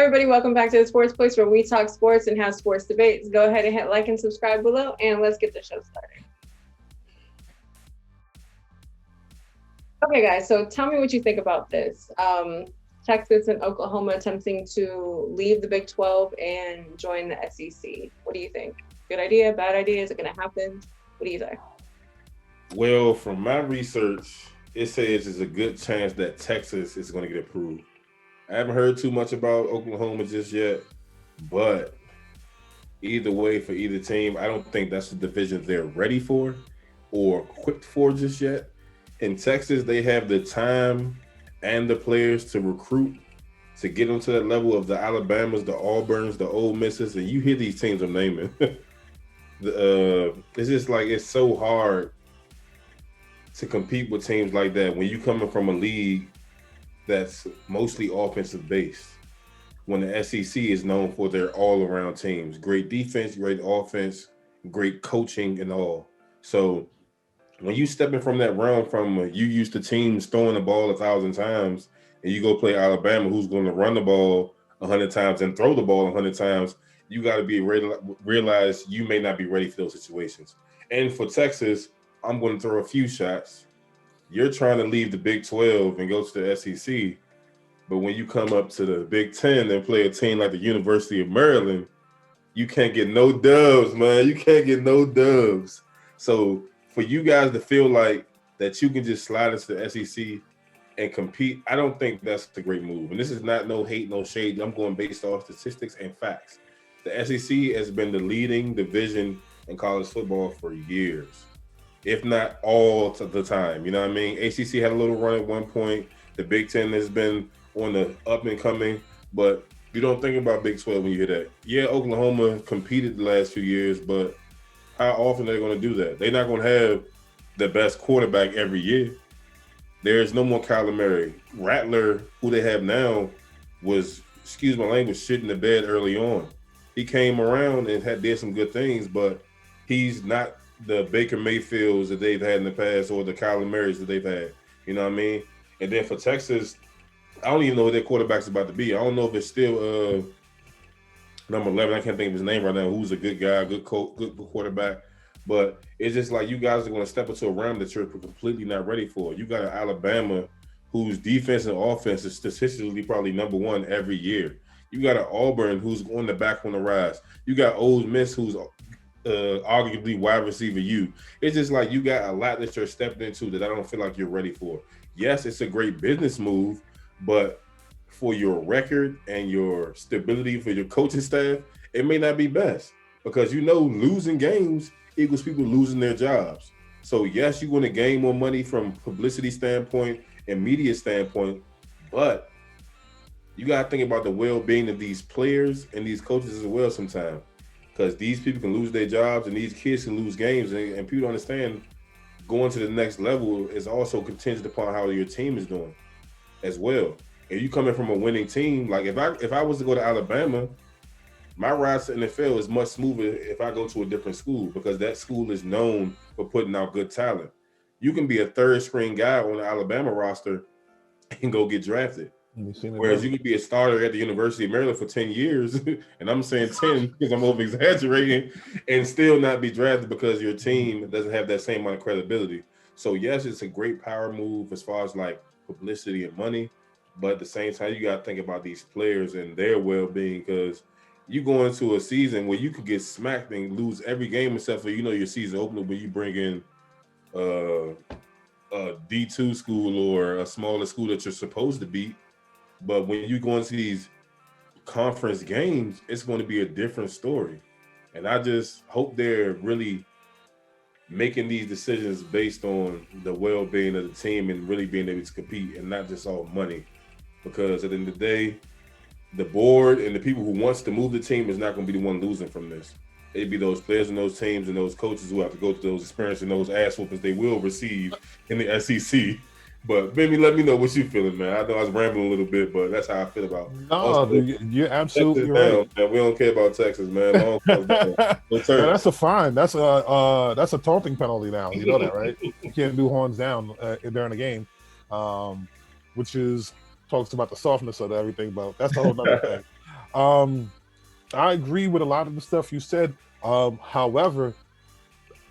everybody, welcome back to the Sports Place where we talk sports and have sports debates. Go ahead and hit like and subscribe below, and let's get the show started. Okay, guys, so tell me what you think about this. Texas and Oklahoma attempting to leave the Big 12 and join the SEC. What do you think? Good idea, bad idea? Is it going to happen? What do you say? Well, from my research, it says there's a good chance that Texas is going to get approved. I haven't heard too much about Oklahoma just yet, but either way, for either team, I don't think that's the division they're ready for or equipped for just yet. In Texas, they have the time and the players to recruit to get them to that level of the Alabamas, the Auburns, the Ole Misses, and you hear these teams I'm naming. It's just like it's so hard to compete with teams like that when you coming from a league that's mostly offensive based. When the SEC is known for their all-around teams, great defense, great offense, great coaching, and all. So when you stepping from that realm from you used to teams throwing the ball 1,000 times, and you go play Alabama, who's going to run the ball 100 times and throw the ball 100 times, you got to be realize you may not be ready for those situations. And for Texas, I'm going to throw a few shots. You're trying to leave the Big 12 and go to the SEC, but when you come up to the Big 10 and play a team like the University of Maryland, you can't get no dubs, man. You can't get no dubs. So for you guys to feel like that you can just slide into the SEC and compete, I don't think that's a great move. And this is not no hate, no shade. I'm going based off statistics and facts. The SEC has been the leading division in college football for years, if not all the time. You know what I mean? ACC had a little run at one point. The Big Ten has been on the up and coming, but you don't think about Big 12 when you hear that. Yeah, Oklahoma competed the last few years, but how often are they going to do that? They're not going to have the best quarterback every year. There's no more Kyler Murray. Rattler, who they have now, was, excuse my language, shit in the bed early on. He came around and did some good things, but he's not the Baker Mayfields that they've had in the past or the Kyler Murrays that they've had. You know what I mean? And then for Texas, I don't even know who their quarterback's about to be. I don't know if it's still number 11. I can't think of his name right now. Who's a good guy, good coach, good quarterback. But it's just like you guys are going to step into a realm that you're completely not ready for. You got an Alabama whose defense and offense is statistically probably number one every year. You got an Auburn who's on the back on the rise. You got Ole Miss who's arguably wide receiver you. It's just like you got a lot that you're stepping into that I don't feel like you're ready for. Yes, it's a great business move, but for your record and your stability for your coaching staff, it may not be best because losing games equals people losing their jobs. So yes, you're going to gain more money from publicity standpoint and media standpoint, but you got to think about the well-being of these players and these coaches as well sometimes, because these people can lose their jobs and these kids can lose games, and people understand going to the next level is also contingent upon how your team is doing as well. If you coming from a winning team, like if I was to go to Alabama, my ride to NFL is much smoother if I go to a different school because that school is known for putting out good talent. You can be a third string guy on the Alabama roster and go get drafted. Whereas you could be a starter at the University of Maryland for 10 years, and I'm saying 10 because I'm over exaggerating, and still not be drafted because your team doesn't have that same amount of credibility. So yes, it's a great power move as far as like publicity and money, but at the same time, you got to think about these players and their well-being because you go into a season where you could get smacked and lose every game except for your season opener when you bring in a D2 school or a smaller school that you're supposed to beat. But when you go into these conference games, it's going to be a different story. And I just hope they're really making these decisions based on the well-being of the team and really being able to compete and not just all money. Because at the end of the day, the board and the people who wants to move the team is not going to be the one losing from this. It'd be those players and those teams and those coaches who have to go through those experiences and those ass whoopings they will receive in the SEC. But baby, let me know what you feeling, man. I know I was rambling a little bit, but that's how I feel about. No, you're absolutely right. Man. We don't care about Texas, man. That's a fine. That's a taunting penalty now. You know that, right? You can't do horns down during the game, which talks about the softness of everything. But that's a whole other thing. I agree with a lot of the stuff you said. However,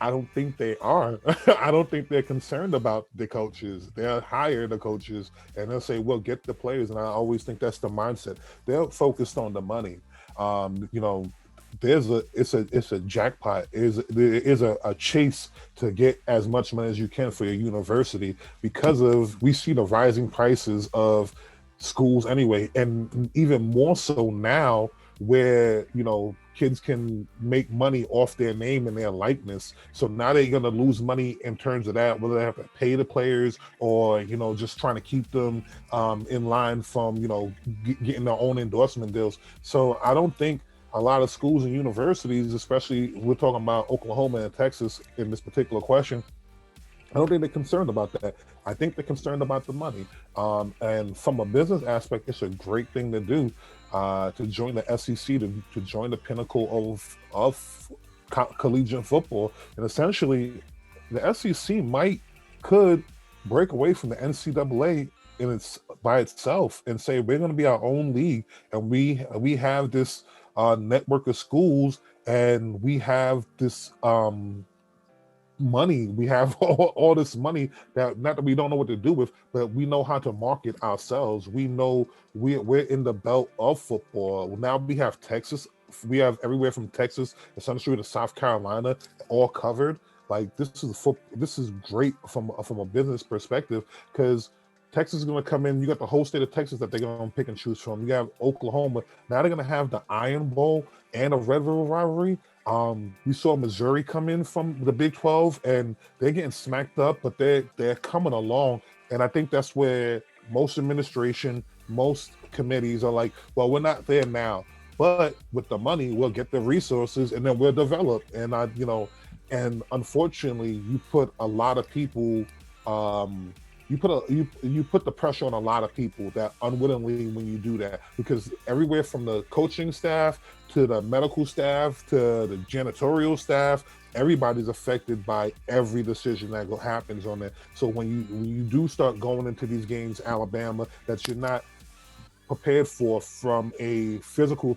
I don't think they are. I don't think they're concerned about the coaches. They'll hire the coaches and they'll say, "Well, get the players." And I always think that's the mindset. They're focused on the money. You know, it's a jackpot. There is a chase to get as much money as you can for your university because of we see the rising prices of schools anyway, and even more so now where kids can make money off their name and their likeness. So now they're going to lose money in terms of that, whether they have to pay the players or just trying to keep them in line from getting their own endorsement deals. So I don't think a lot of schools and universities, especially we're talking about Oklahoma and Texas in this particular question, I don't think they're concerned about that. I think they're concerned about the money. And from a business aspect, it's a great thing to do to join the SEC, to join the pinnacle of collegiate football. And essentially, the SEC could break away from the NCAA by itself and say we're going to be our own league, and we have this network of schools, and we have this money. We have all this money that not that we don't know what to do with, but we know how to market ourselves. We know we're in the belt of football. Now we have Texas. We have everywhere from Texas essentially to South Carolina all covered. Like this is great from a business perspective because Texas is going to come in. You got the whole state of Texas that they're going to pick and choose from. You have Oklahoma. Now they're going to have the Iron Bowl and a Red River rivalry. We saw Missouri come in from the Big 12 and they're getting smacked up, but they're coming along. And I think that's where most administration, most committees are like, well, we're not there now, but with the money, we'll get the resources and then we'll develop. And and unfortunately, you put a lot of people, you put the pressure on a lot of people that unwittingly when you do that, because everywhere from the coaching staff to the medical staff to the janitorial staff, everybody's affected by every decision that happens on that. So when you do start going into these games, Alabama, that you're not prepared for from a physical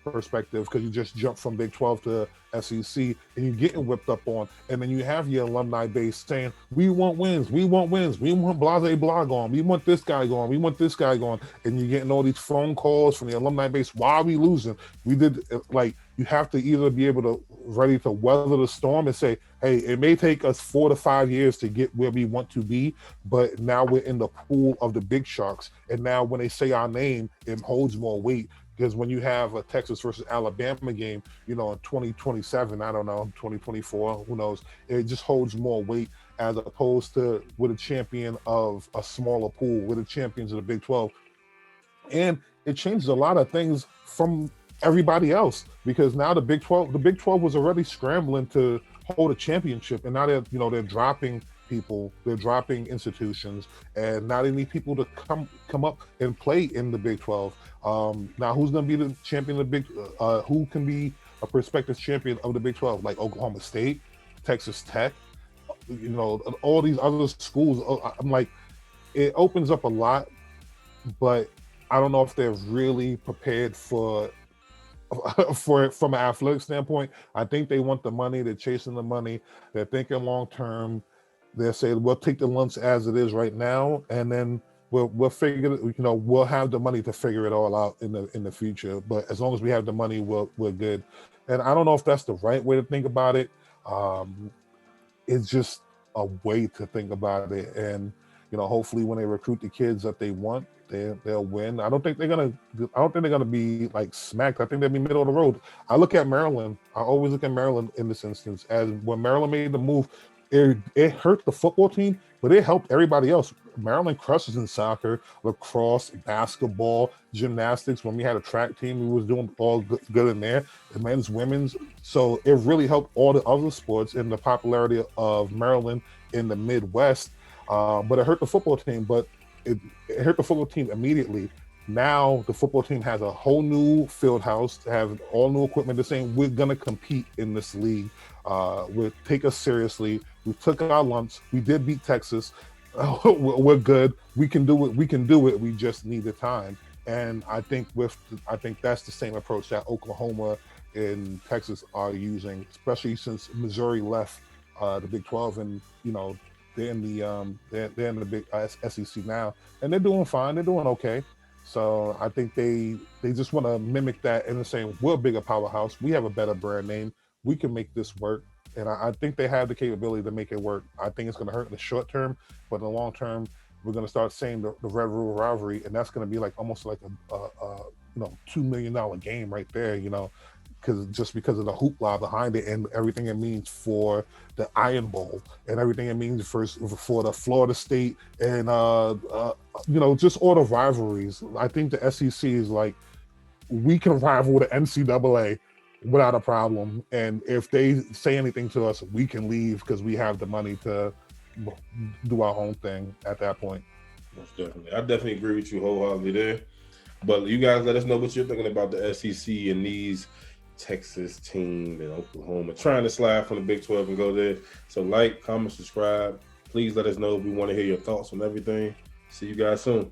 perspective because you just jump from Big 12 to SEC and you're getting whipped up on, and then you have your alumni base saying, we want wins, we want blase blah going, we want this guy going, we want this guy going, and you're getting all these phone calls from the alumni base, why are we losing? You have to either be able to ready to weather the storm and say, hey, it may take us 4 to 5 years to get where we want to be, but now we're in the pool of the big sharks. And now when they say our name, it holds more weight. Because when you have a Texas versus Alabama game, in 2027, I don't know, 2024, who knows, it just holds more weight as opposed to with a champion of a smaller pool, with the champions of the Big 12. And it changes a lot of things from everybody else, because now the Big 12 was already scrambling to hold a championship, and now they're dropping people, they're dropping institutions, and now they need people to come up and play in the Big 12. Now who's going to be the champion of the Big? Who can be a prospective champion of the Big 12? Like Oklahoma State, Texas Tech, all these other schools. I'm like, it opens up a lot, but I don't know if they're really prepared for it from an athletic standpoint. I think they want the money. They're chasing the money. They're thinking long term. They're saying we'll take the lumps as it is right now, and then we'll figure it. We'll have the money to figure it all out in the future. But as long as we have the money, we're good. And I don't know if that's the right way to think about it. It's just a way to think about it. And hopefully, when they recruit the kids that they want, they'll win. I don't think they're gonna be like smacked. I think they'll be middle of the road. I look at Maryland. I always look at Maryland in this instance as when Maryland made the move, it hurt the football team, but it helped everybody else. Maryland crushes in soccer, lacrosse, basketball, gymnastics. When we had a track team, we was doing all good in there. The men's, women's. So it really helped all the other sports in the popularity of Maryland in the Midwest. But it hurt the football team. But it hurt the football team immediately. Now the football team has a whole new field house, have all new equipment. They're saying we're gonna compete in this league. We'll take us seriously. We took our lumps. We did beat Texas. We're good. We can do it. We just need the time. And I think that's the same approach that Oklahoma and Texas are using, especially since Missouri left the Big 12, and they're in they're in the big SEC now, and they're doing fine. They're doing okay. So I think they just want to mimic that and saying we're a bigger powerhouse. We have a better brand name. We can make this work, and I think they have the capability to make it work. I think it's going to hurt in the short term, but in the long term, we're going to start saying the Red River rivalry, and that's going to be like almost like a $2 million game right there. Because of the hoopla behind it and everything it means for the Iron Bowl and everything it means for the Florida State and just all the rivalries. I think the SEC is like, we can rival the NCAA without a problem, and if they say anything to us, we can leave because we have the money to do our own thing at that point. Most definitely, I definitely agree with you wholeheartedly there. But you guys, let us know what you're thinking about the SEC and these Texas team and Oklahoma trying to slide from the Big 12 and go there. So like, comment, subscribe. Please let us know if we want to hear your thoughts on everything. See you guys soon.